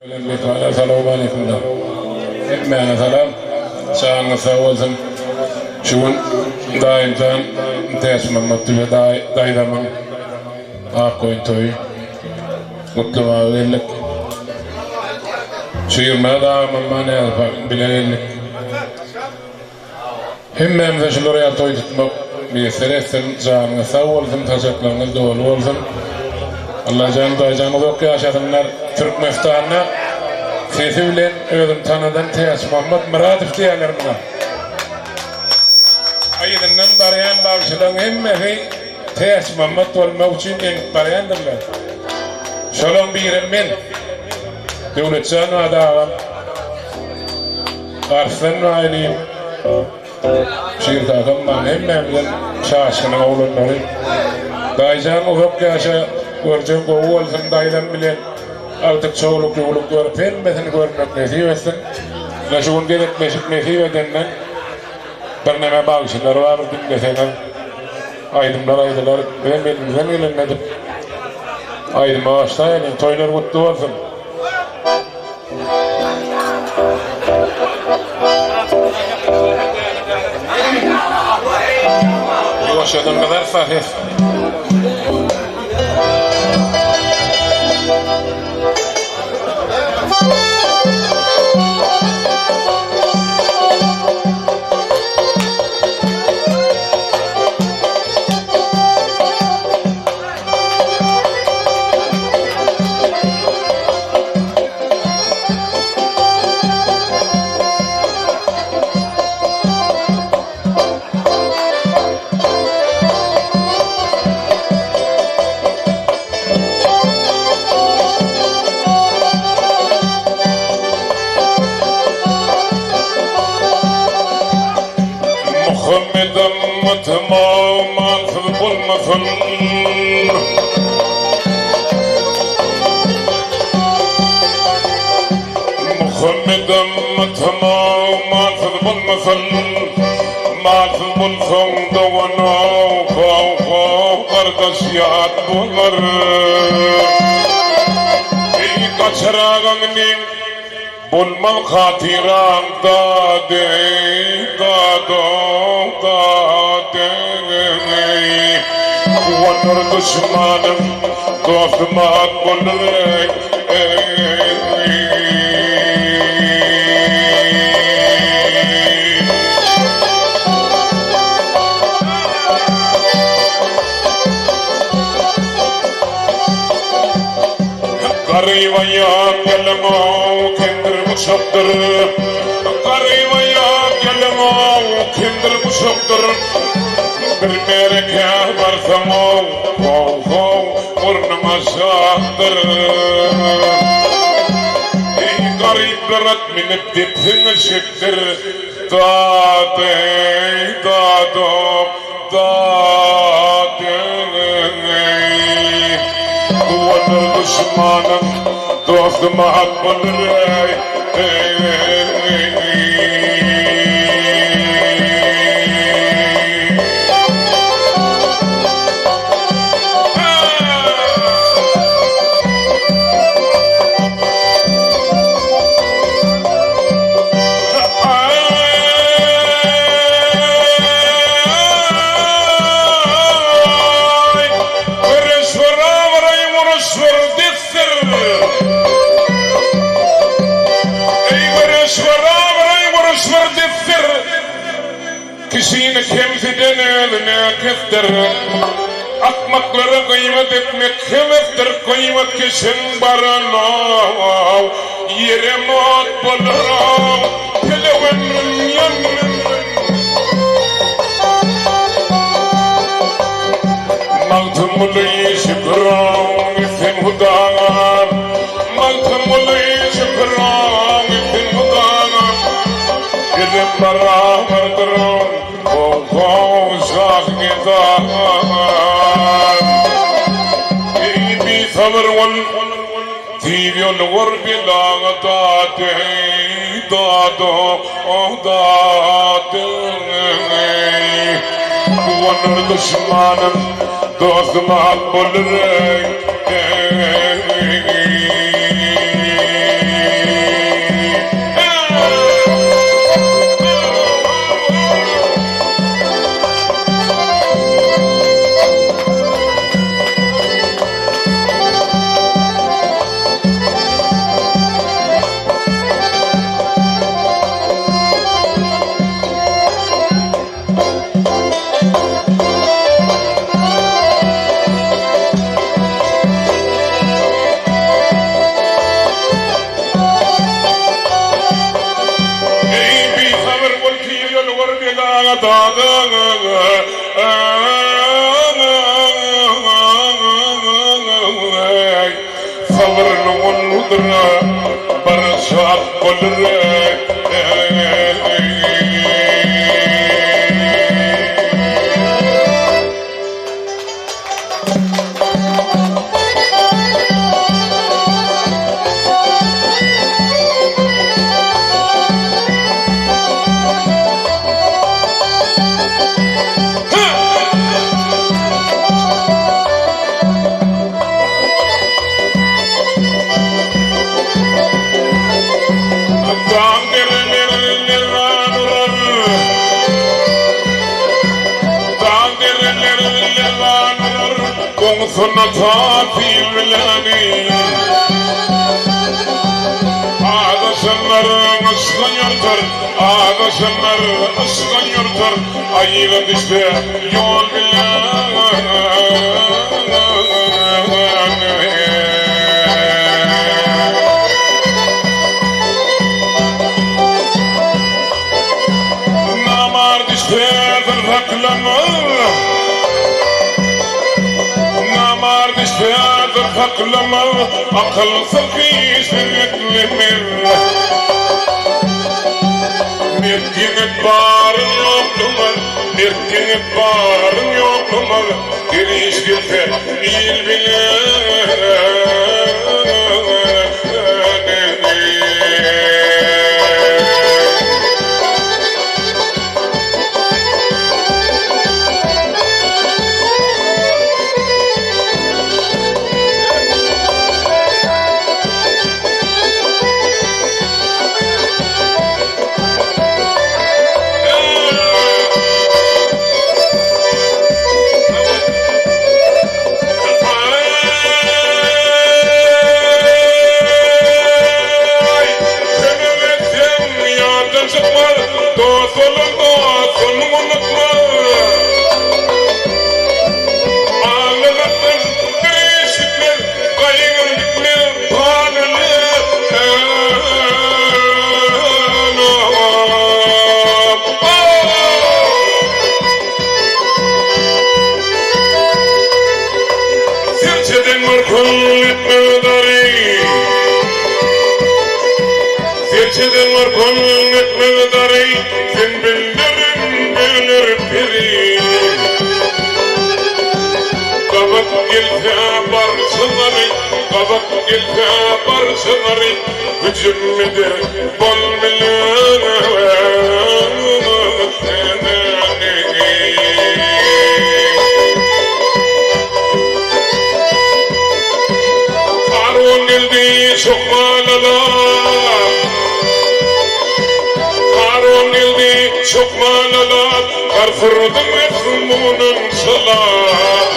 Assalamu alaikum da. Hepmene selam. Şanlı sağ olsun. Şuun daimcan teşmem mutlu daydaman akkoyun toyu. Mutlu mağırlık. Şiirme da mamma ne yapar bilelik. Hemmemize şu oraya toy tutmak bir seresin canlı sağ olsun teşekkürleriniz dolu olsun. Allah canı daycanı yok yaşasınlar Türk müftahına sesi bilen özüm tanıdan Teyas Muhammed Muradov diyenler buna. Ayıdından barayan bağışılan hemmesi Teyas Muhammed olmak için en barayandırlar. Şolun birim ben Devletcan adağım Arslan aileyim şiir takımdan hemmemden şaşkının oğulları daycanı yok yaşa Göreceğim ki o olsun dayıdan bile artık çoğuluk yoğuluk görüp hemmesini görmek nasip etsin. Ve şu gün gerek meşik nasip edenden berneme bağışınlar var dinleseler. Aydılar ve elimizden gelinmedim. Aydım ağaçta yani toylar kutlu olsun. Yaşadığım kadar sahih. تماما تذب المثل مخمدا تماما تذب المثل ما تذب الفند ونوف قرد الشيات بغر اي قشراغني بلمن خاطران دادو ونر دشمانم دوست مقبول قريبا يا كلمة كندر مشطر قريبا يا كلمة كندر مشطر بالميرك يا برثمو ورنا مشاطر قريب برد من الدبن شكر دادو ونر دشمانم دوست مقبول كشينك هم في دنيا كفتر أقمق لرقيمتك مكفتر قيمت كشن برناو يرمات بلراو كلوان يمن مالتم لي شكراو مثل هدان مالتم لي شكراو مثل هدان يرم برا مردرون صبر والتيبي والغرب لا دادو ونر دشمانم دوست مقبول صبر والقدرة برشا قدرة صنعتها في بلادي هذا شمر أشغل يرتر هذا شمر أشغل يرتر أيضا تشبه يوم نامار تشبه ذرك لما هذا الحق لما أقل صفيش نتلمر نركن بار يوم نمر نركن بار يوم نمر تريش قلت صدري بجمد بالمليون قارون يلدي شقمان الله قارون يلدي شقمان الله قرفرد مفهمون صلاة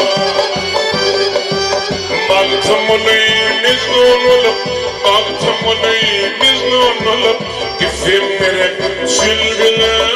مالتمني نزلون Altımını bizden alıp gitsinlere sülgüler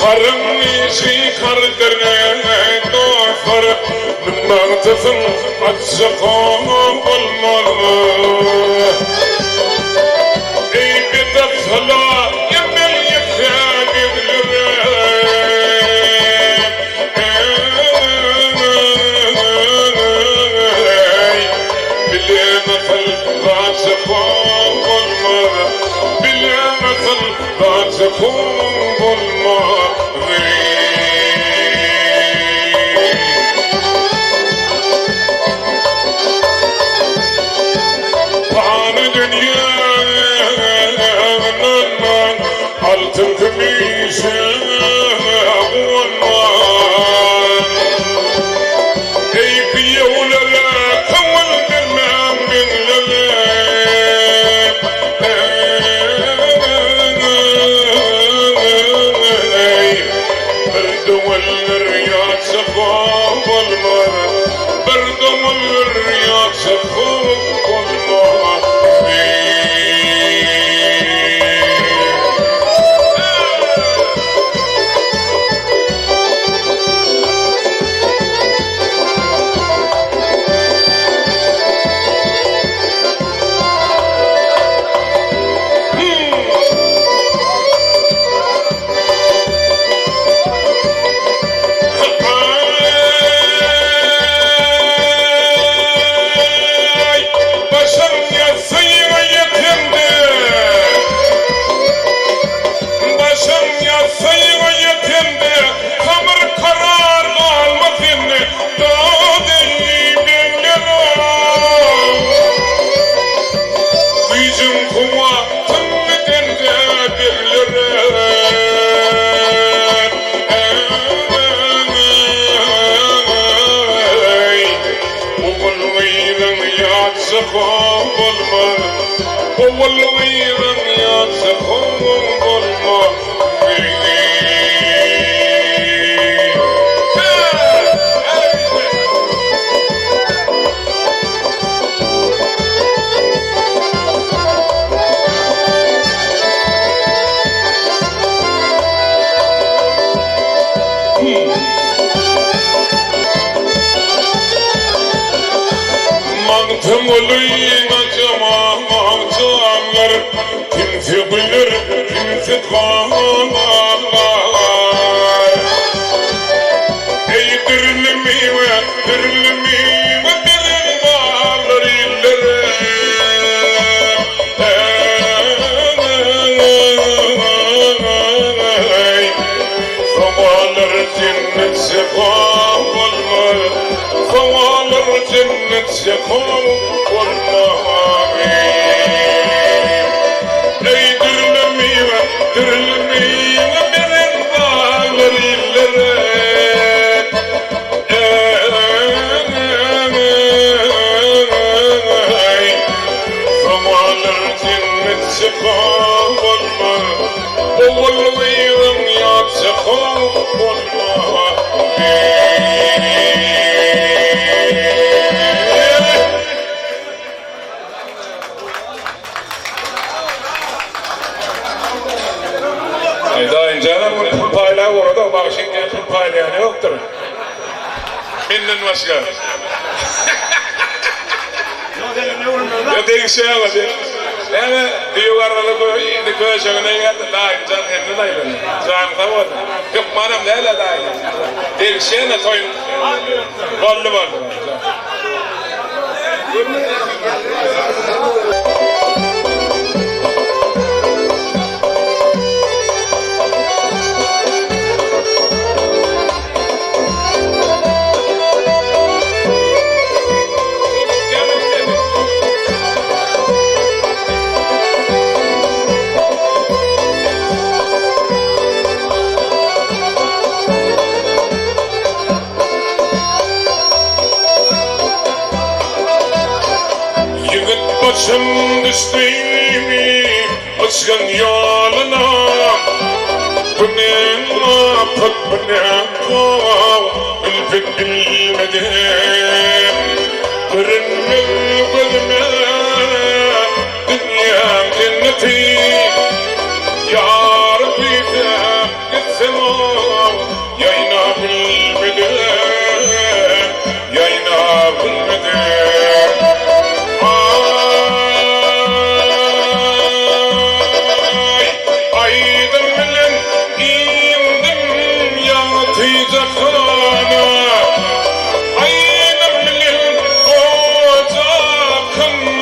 خرمني شي خردرنا نوفر من مرتفن الشقام والمال اي بتفصلا يمل يفاني بالراي مثل راسكم بالمر بلا مثل راسكم بالمر طعن دنيا من altın kımışı والنار هيك يولد كون درمان من للاب برد والرياض سفاف والمر برد والرياض سفاف والمر kimse bilir, kimse kanlar. Ey dirlimi ve dirin bağlar illere. Favalar cennet sekam olmaz, favalar cennet sekam olmaz. Dirlimi birin bağlar illere. Favalar cennet sekam olmaz, oğul veyrem yad sekam olmaz. Orada bak şimdi pul paylayan yoktur. Benden başka. Ya değişiyor ama diye. Yani yuvarlalı koydu köşegine geldi. Daha güzel kendine ayrıldı. Zahim kavadı. Yok madem neyle daha iyi. Değişiyor ne toyun. Ballı ballı. Başım düştü açgın yoluna. Bu ne afet, bu ne kav, bildik bilmedim. Görünme gözüme dünya cenneti. Yar bize gitsem o yayına bilmedim, yayına bilmedim. Come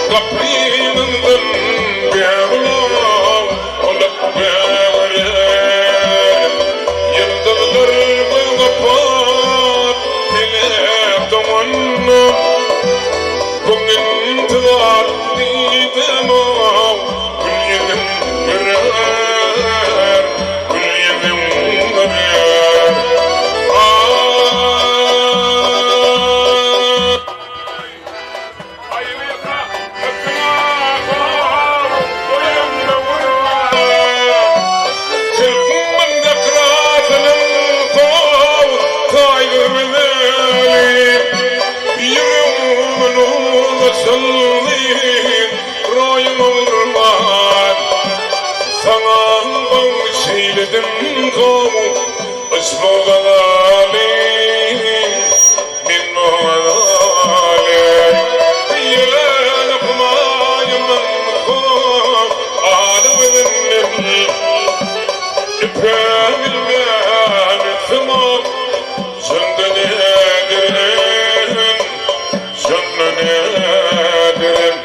قبلين بيغلو ولك بيغرين يندل درب الغفار تلاب تمنى كن انتظار ديدمو كل يدم مرار كل يدم مرار Şeyledim komu Ismu galalim Min muhalim Yelen akmayımın kum Ağlı vedenlim İpemil ben Tımam Söndü nedirin Söndü nedirin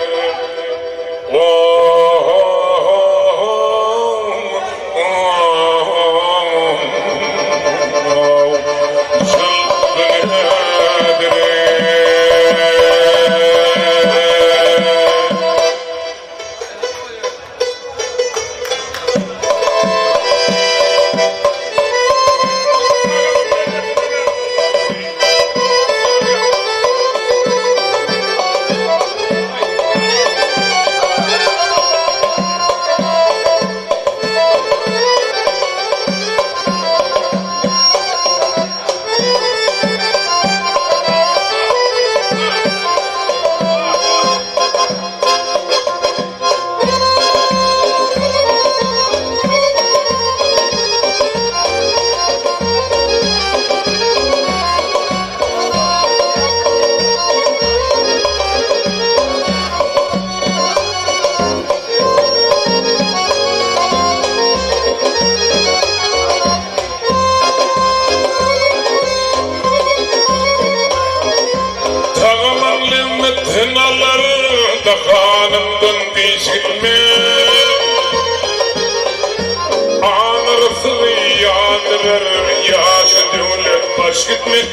Hanımdan dişilme Ağırtılı yağdırır yaşı devlet baş gitmek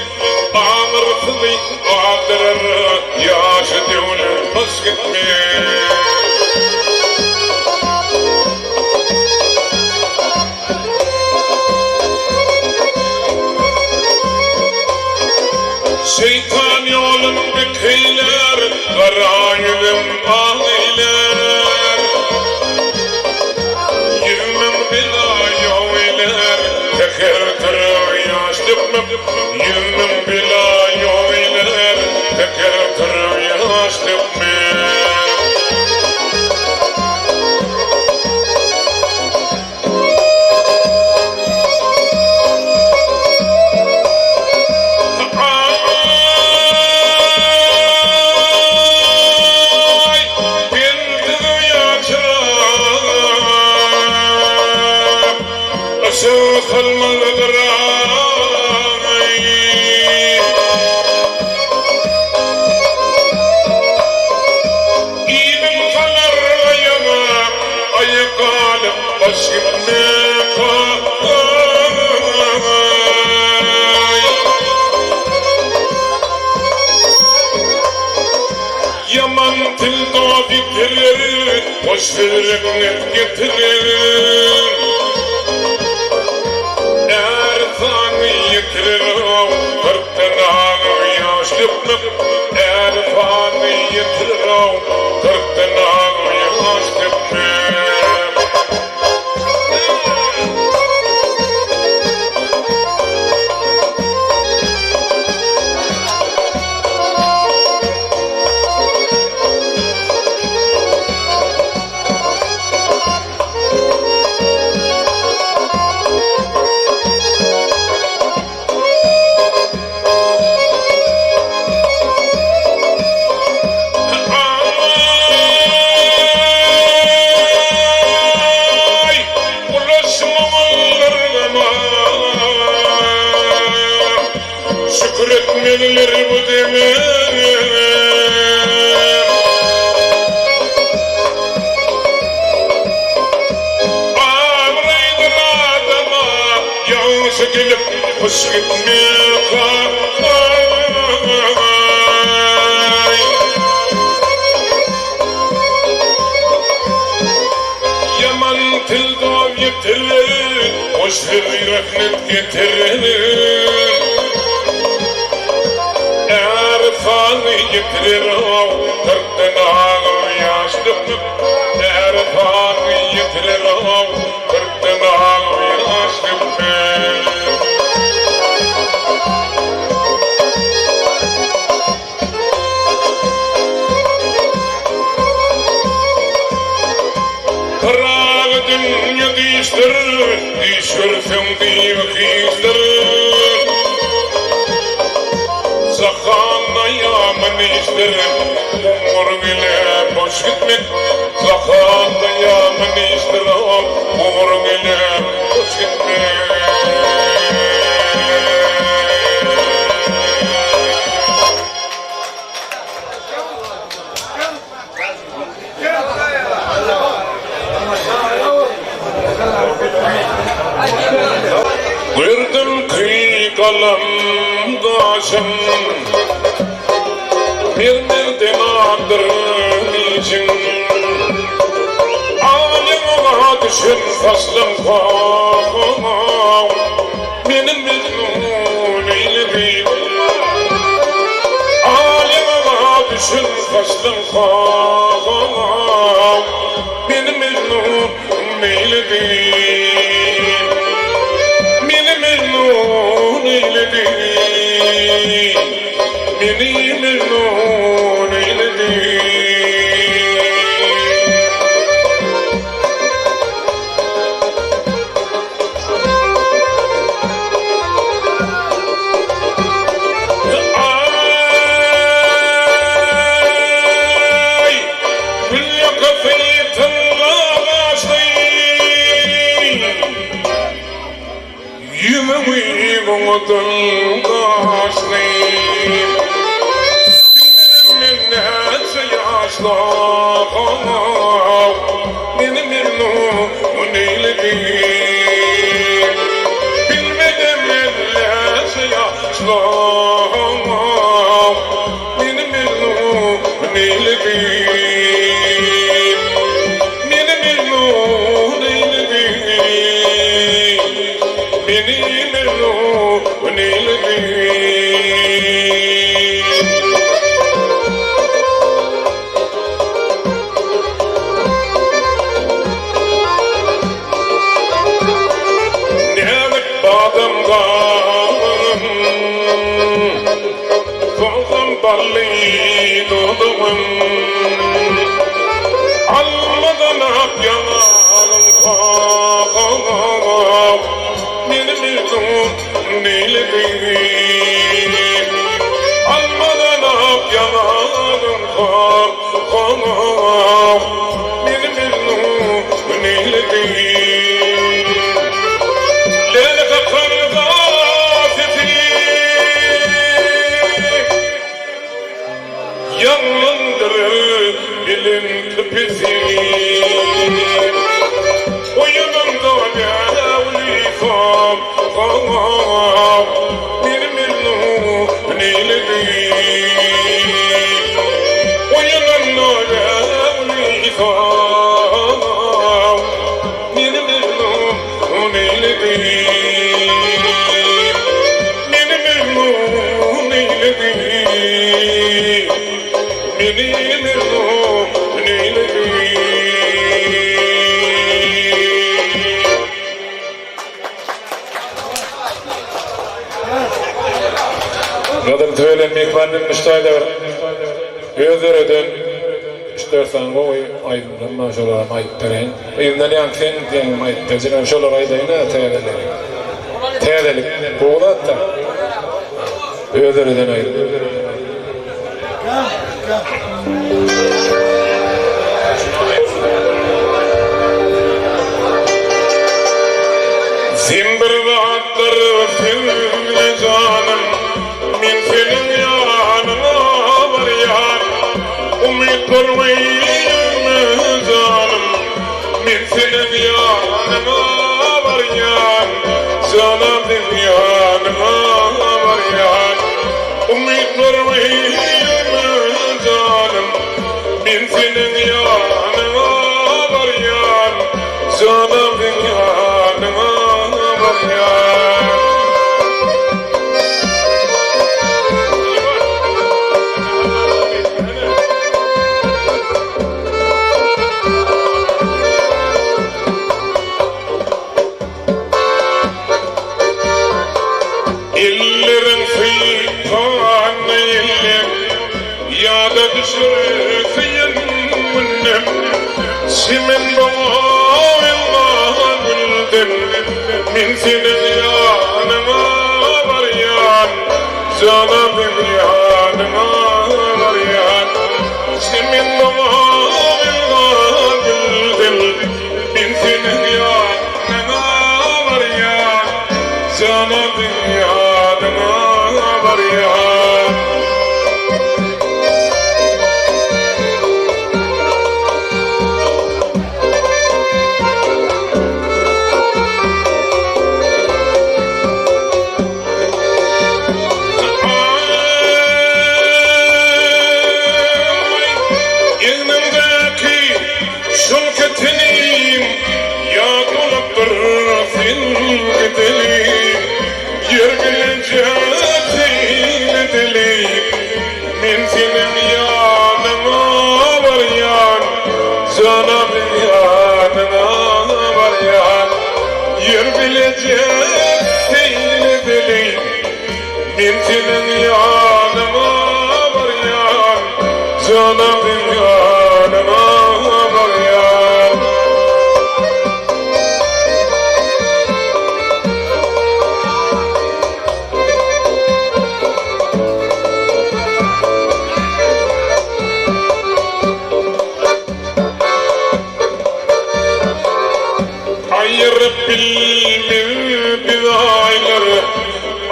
Ağırtılı yağdırır yaşı devlet baş gitmek Şeytan yolun bekeyler Garayılım ağlaylar Yümüm bila yoğiler Teker tırı yaş dökmem Yümüm bila yoğiler Teker tırı yaş dökmem Yaman tilda bitirir, hoş verir getirir. Eğer tanı yitirir, kırktan ağır yaşlıklık. Eğer tanı yitirir, kırktan ağır yaşlıklık. hoş bir rahmet getirir Erfanı getirir kırktan ağır yaşlık Erfanı getirir kırktan ağır yaşlık Kırağı dünya değiştirir Düşürsem diye kıyıştırır Zakanla yaman işlerim Umur bile boş gitmek Zakanla yaman işlerim Umur bile boş gitmek Gördüm kıyıkalam daşım Bir nereden adırın için Alemuna düşün faslım kağım Benim mecnun eyledim Alemuna düşün faslım kağım Benim mecnun eyledim Mecnun eyledi Beni mecnun eyledi Ay Dünya kafayı tınlamıştı Yümeği umudun kaçlayım Bilmedim minnetse yaşlar Benim mecnun eyledim Bilmedim minnetse yaşlar Benim mecnun eyledim Benim mecnun eyledim Beni mecnun eyledi Nemet badımdan Fazım balli doğduğum Almadan hap yanarım kağım Benim mecnun eyledim Almadan hap yanarım kağım Benim mecnun eyledim Lelek kırda sesi Yanındırır bilim tüpesi Oyunumda yavlifam Benim mecnun eyledim Oyunumda yavlifam Benim mecnun eyledim Benim mecnun eyledim Benim mecnun eyledim Kadın tüvelenmeyik varlığın müştahide var. Özlereden 3-4 tane koy aydınlar maşallah ayıp tereyin. Elimden yankın diyelim ayıp tereyin. Şolar aydayına teyadelik. Koğla hatta. Özlereden aydın. Zimbirde attır filmi canım Min senin yanına var yan Umut kurmayayım canım Min senin yanına var yan Sana bin yanına var yan Umut kurmayayım canım Min senin yanına var yan Sana bin yanına var Çimen bağımla güldüm min senin yanına varyan canım yanına varyan Çimen bağımla güldüm min senin yanına varyan canım yanına varyan Min senin yanıma varyan, canım yanıma varyan Ayırıp bilmir ayları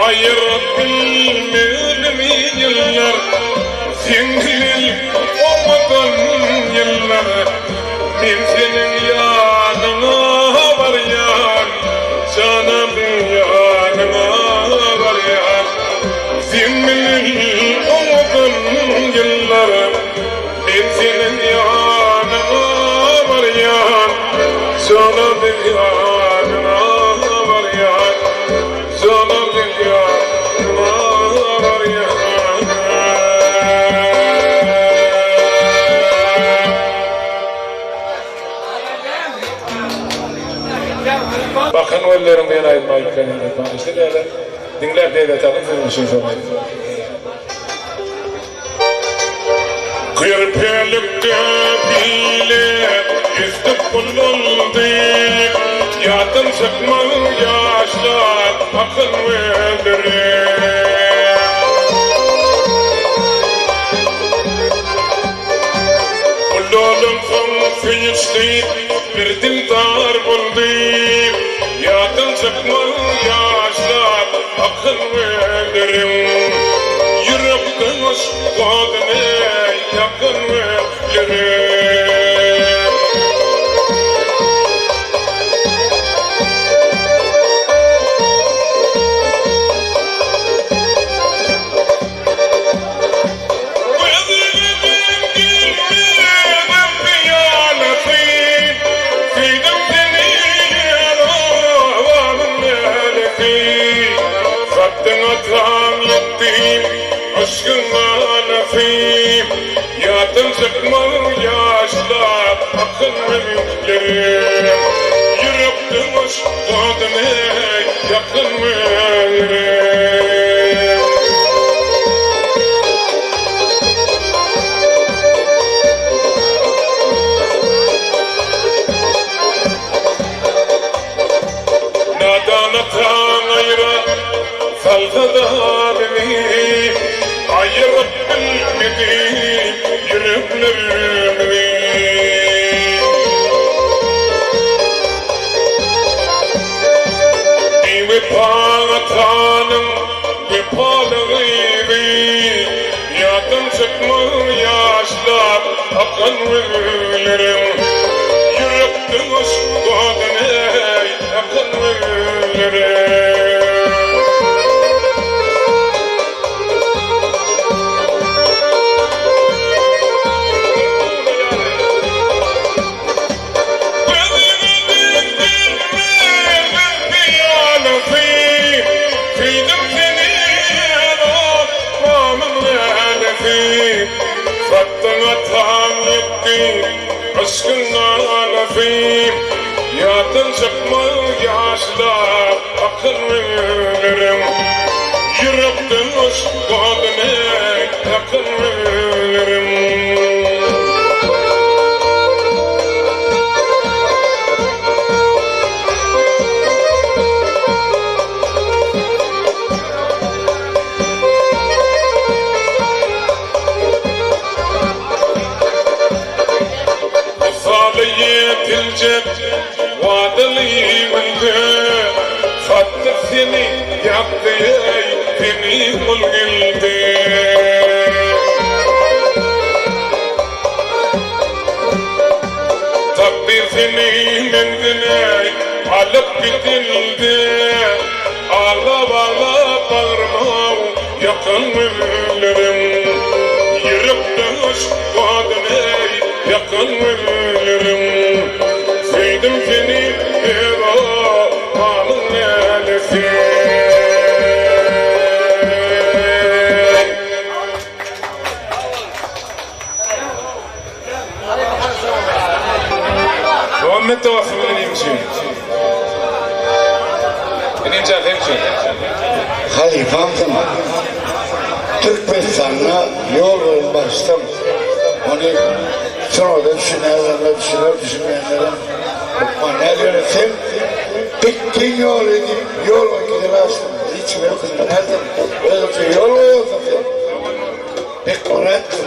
Ayırıp bilmedim yıllar Zengin olmadan yıllar Min senin yanına varyan Canım yanına varyan Zengin olmadan yıllar Min senin yanına varyan Canım yanına varyan Canım Bakın öllerim ben ayırmayıp kendine işte böyle dinler devlet alın senin için sorayım. Kırpelikte bile İstanbul oldu Yatın sıkma yaşlar akın öldürür Kulolum son finişti bir dildar buldu Yatın sıkma yaşlar akın öldürür Yürekten aşkına yakın öldürür Aşkına nefim Yatın sıkma yaşlar akın ölürüm Yürekten aşkına yakın ölürüm Nadanatan ayıran salgıda beni Ayırıp bilmediğim yüreklerimi Bir vefatanım vefalıydı Yatın çıkma yaşlar akan ölürüm Yürekten aşkına yakın ölürüm Aşkına nefim Yatın çıkma yaşlar akın ölürüm Yürekten aşkına yakın ölürüm gelecek vadalıyımdı sattı seni yaptı seni kul geldi takdir seni mendine alıp gidildi ağla bağırma yakın ölürüm yürüptüş vadine yakın ölürüm sevdim seni eva kanın nelesi Muhammed tavafı benim için birinci efendim Halifamdım Türkmenistan'a yol başladım onu sonra da düşünmeyenlere ne yönetim bitkin yol edip yol vakitini açtım hiç yok nerede öyle yol mu yok pek onu ettim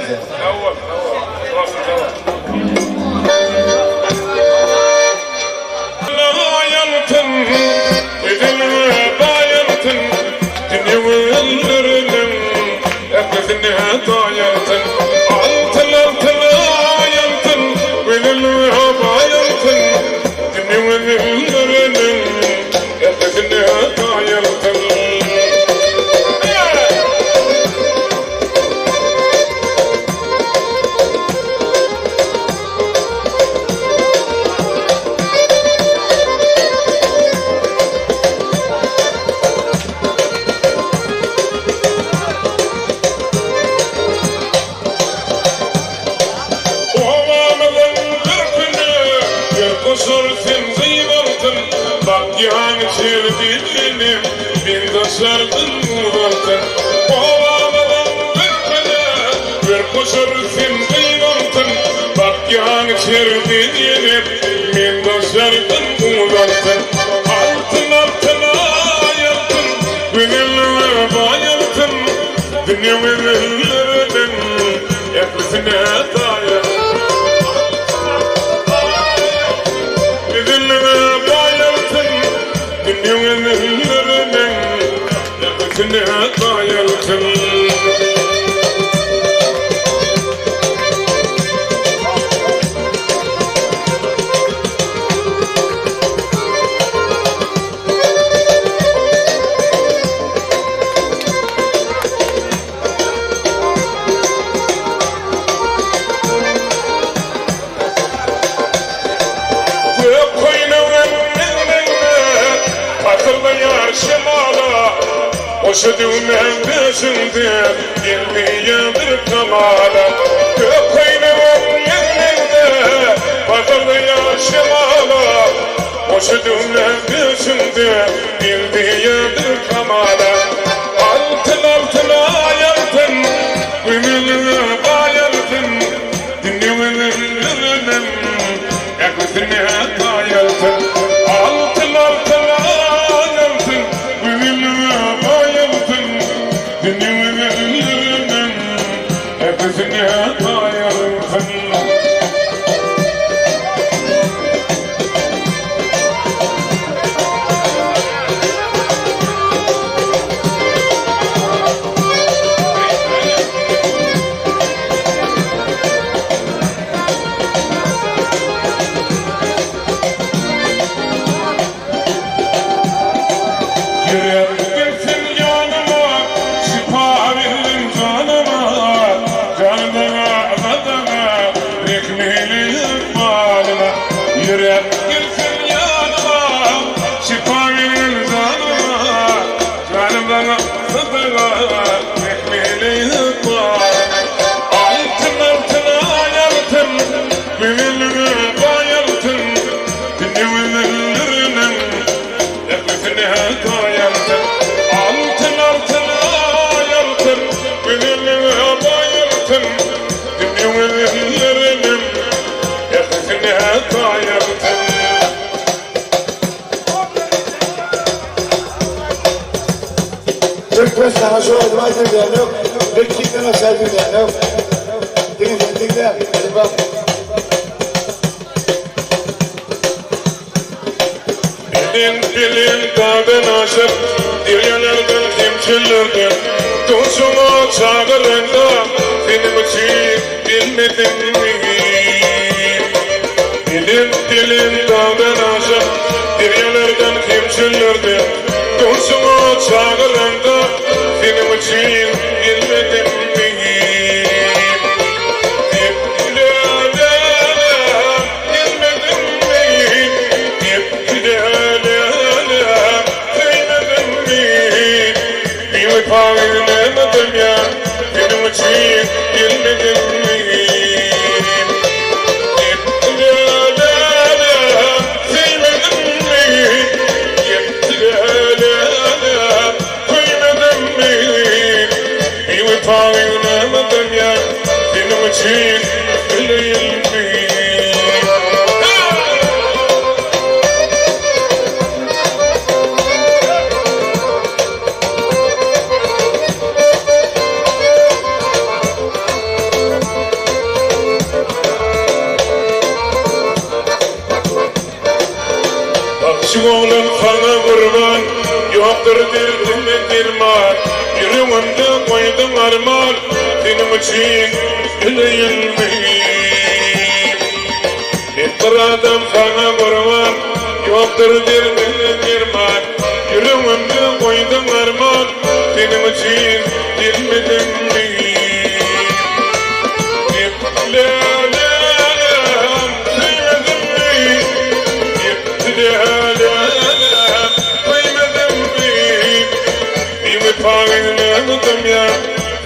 Koşuduğum peşinde bilmeyedir kamala Gökay'nın yerinde pazarda yaşamala Koşuduğum peşinde bilmeyedir kamala Altına yaldın, gönlüne bayıldın Dinlemenin yakısına bayıldın Altına yaldın, gönlüne bayıldın Dinlemenin yakısına bayıldın Türkmen sana şu adımı diyelim, bir kitlene sevdi diyelim. Dinle, hadi bak. bilin dağdan aşıp Dünyalardan kimçilerden Dostuma çağırında Benim için bilmedin mi? Bilin dağdan aşıp Dünyalardan kimçilerden Dostuma çağırında Benim için bilmedin mi? Bağırmadım ya, benim için gelmedin mi? Sevmedin mi? Koymadın mı? Bir bağırmadım ya, benim için gelmedin mi? Şu oğlun sana kurban, yoktur derdime derman. Yüreğimde koydum arman, benim için güleyim mi? Bir adam sana kurban, yoktur derdime derman. Yüreğimde koydum arman, benim için gelmedin mi? Bağırmadım ya,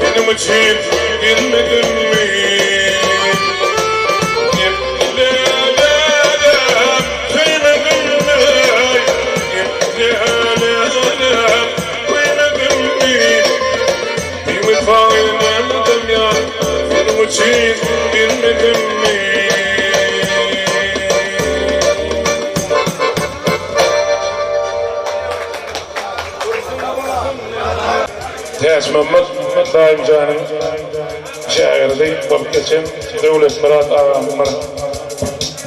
benim için gelmedin mi? Sevmedin mi? Koymadın mı? Bir bağırmadım ya, benim için gelmedin mi? Tez Mehmet daim canım şairdi bak geçen Devlet Murat ağamın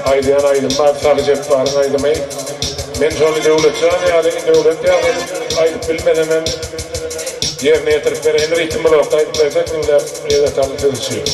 aydayan aydınma sarıcak varın aydamayı men şonu devlet canı yani devlet ya aydıp bilmeden hemen yerine yatırıp veren ritim olarak aydıp versek neler yerde tanı çalışıyor.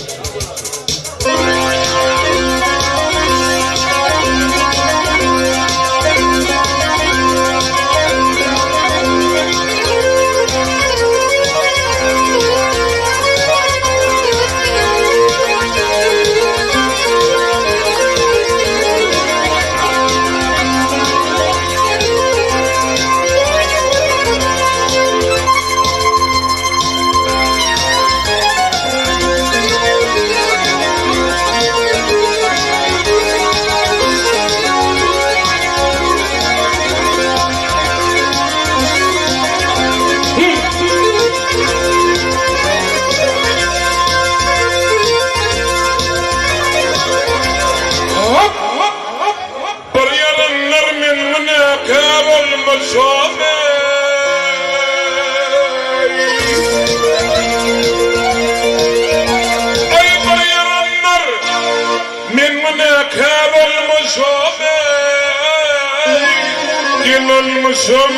Yanılmışım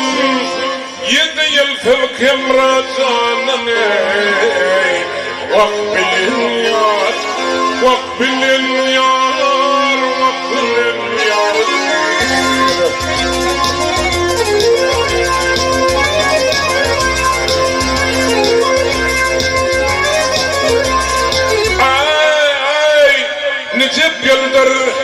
7 yıl fevkim razanını Vak bilin yar, vak bilin yar, vak bilin yar Ay, necip yıldır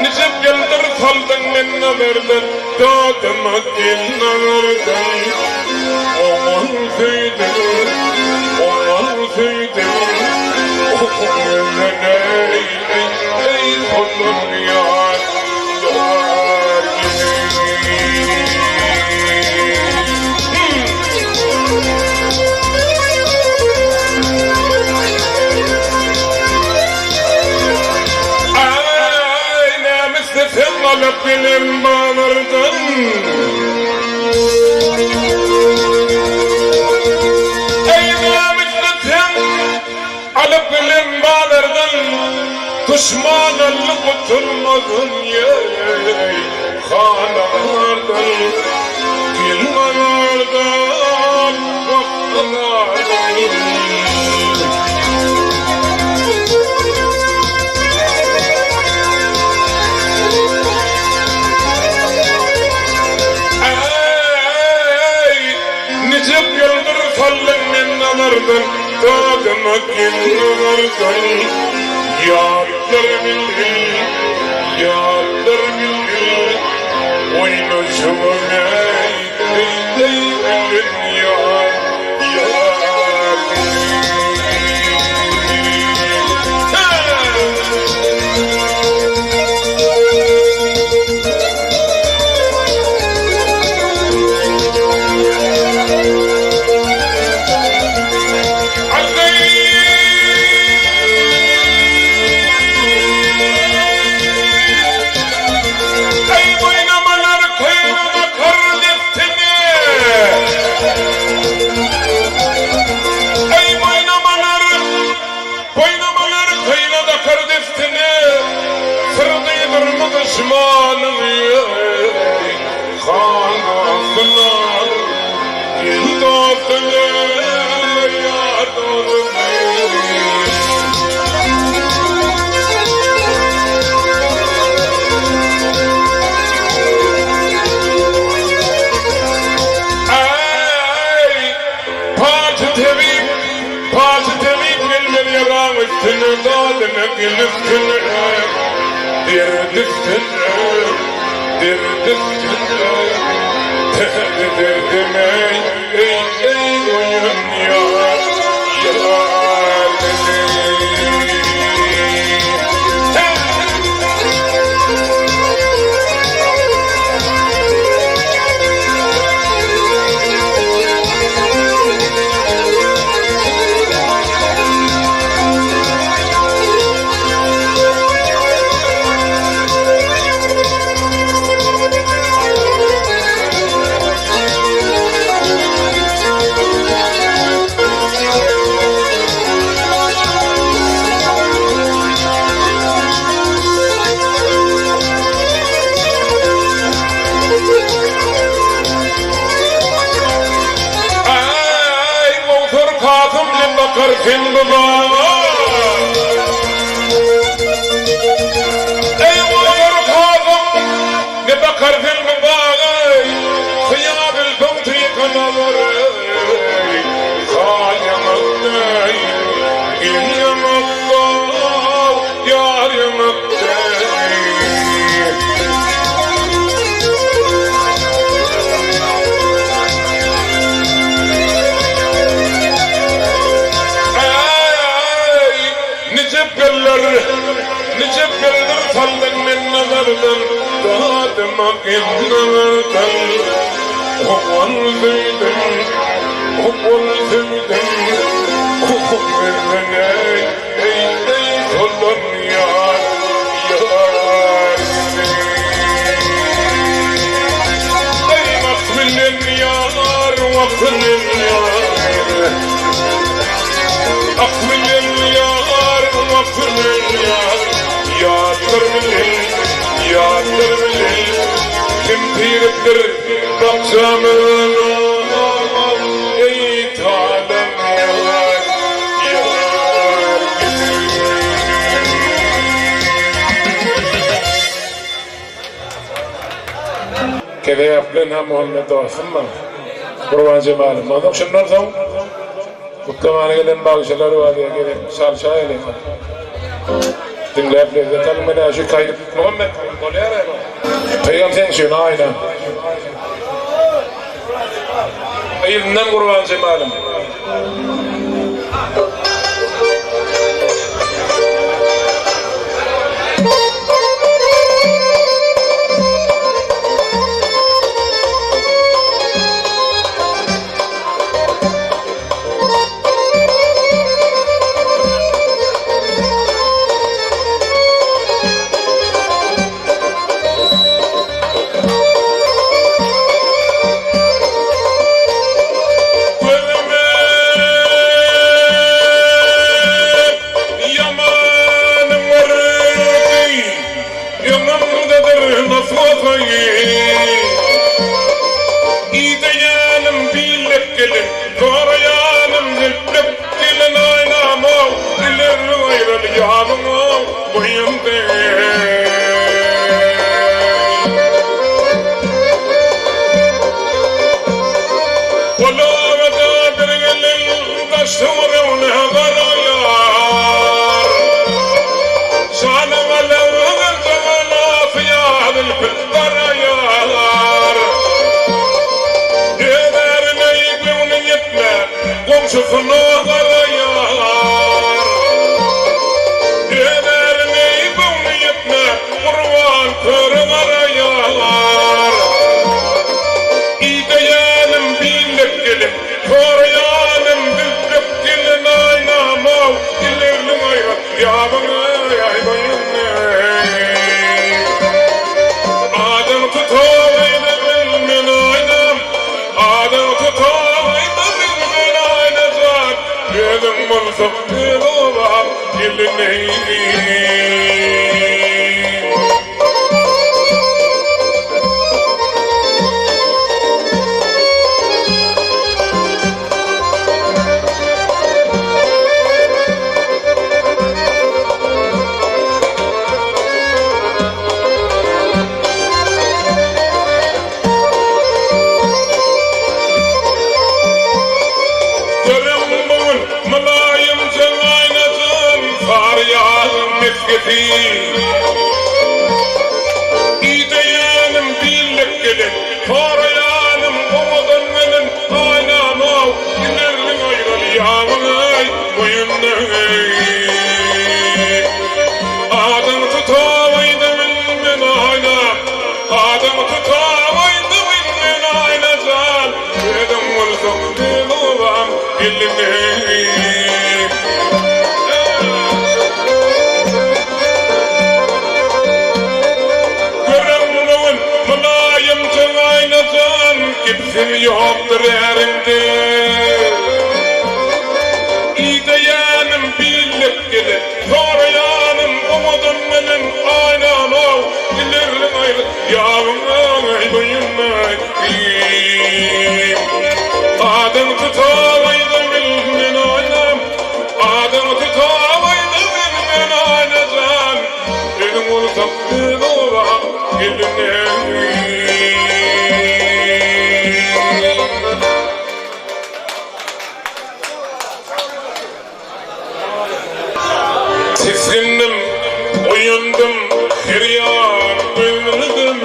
Necip yıldır saldın men nazardan Dadıma gel nazardan Aman söyledim Aman söyledim Aman ey sonum yar Yar Sen alıp bilim bağlardan Ey namuslu sen alıp bilim bağlardan Düşmanlık tutulmadın Xanalardan Gülmalardan Vaktalardan Necip yıldır sallan men nazardan Dağıma gülmalardan Yârlar bilgin Yârlar bilgin Oyna şumunay Ey bilgin yâr Yâr Düşmanım Xanasılar Yıldadını Yadını Ey Patı tevip Bilmem yaran üstünü Dadını gül üstünü Derdim ey oyun yar Karfin baba Ey oğlar kağıdım Ne bakar fil baba Kıyabil bıntı kanalar Kayamaktay İlyamaktay Yar yamaktay Necip gelir sallan men nazardan Dağıtıma gülmalardan Oğul zeyden Oğul zeyden Oğul zeyden Ey soldan yar Yar Ey vakfilin yar Vakfilin yar Akfilin yar Vakfilin yar Yâdır bilin Kim piriptir Bakşamın Ey talem yar Yar Kede yaplen ha Muhammed Asım var Kurban Cemal'im Madem şunlar zaman Kutlamana gelen bağışları var diye gelin Salşa elin Dinleyip lezzetelim mi de şu kayıp Muhammed Kolye arayma Peygam sen şunu aynen Ayırından kurban Cemal'im Gözüme kafayı İdeyanım bilip gelin Korayanım zilip gelin Aynama ileri ayrıl yanıma Boyunde Ola veda bir gelin Taştımrın karayar Şanım alevğın zamana Fiyadın pil karayar Ederine yıkmının yetme Komşusunu karayar Ederine yıkmının yetme Kurban körü karayar İdeyanım bilip gelin Korayanım bilip gelin Aynama ilerlim ayran Yabını yaybayın Adam tutavaydı bilmin aynam Adam tutavaydı bilmin aynazan Gözüm bulsam bir olam gelineyim İdeyanım bilip gelin Korayanım omadan gelin Aynama ilerlim ayrıl yağmay boyunay Adam tutavaydı bilmin aynam Adam tutavaydı bilmin aynazan Dedim olsam bir olam gelineyim Gitsin yoktur erimde İdeyanım bilip gelin Korayanım umudum benim Aynama ilerlim ayrı Yağmur aybayınay Adam tutavaydı bilmin aynam Adam tutavaydı bilmin aynazan Benim olsam ben olam gelineyim Tisindim, uyundum, hiryan gönlüdüm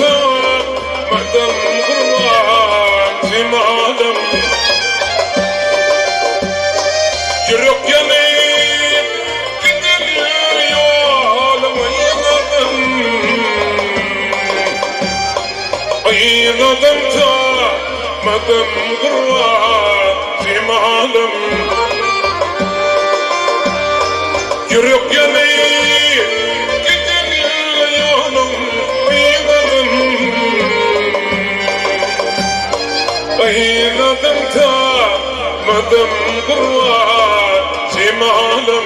Tapmadım kurban cimalım Yürek yanıp gidilir yoluma Aynadım tapmadım kurban cimalım Yürek yanıp gidilir yolum Aynadım tapmadım kurban cimalım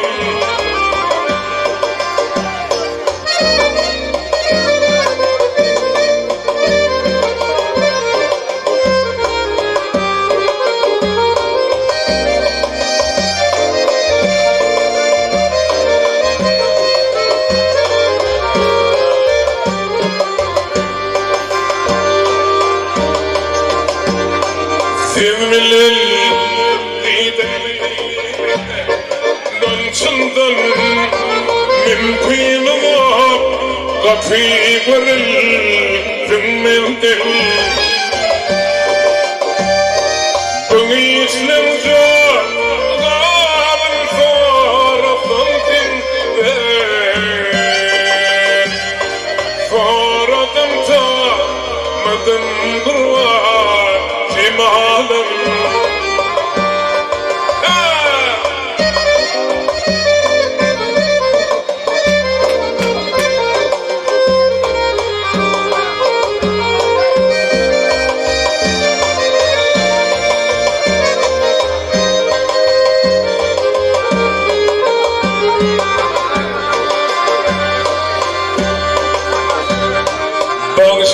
Sevmilin Donçundan mümkün olup Kapıyı verildim Bunu işlemce Galın sorafın tinde Soradım tapmadım kurban cimalım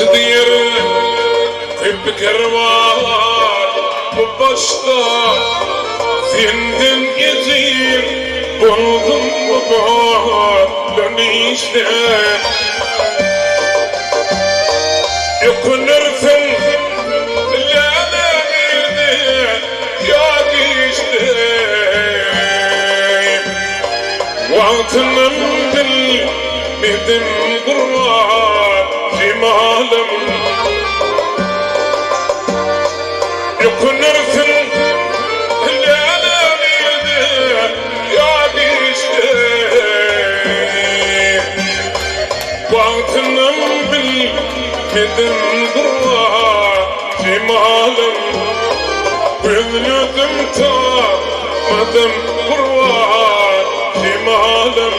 Sıdıyır hep kervan bu başta senden izin buldum mu dönüşte Yıkınırsın lana girdi ya işte Vaktinin bilmedim kurban cimalım Yıkınırsın lana girdi ya işte Vaktinin bilmedim kurban cimalım Gözlüdüm tamadım kurban cimalım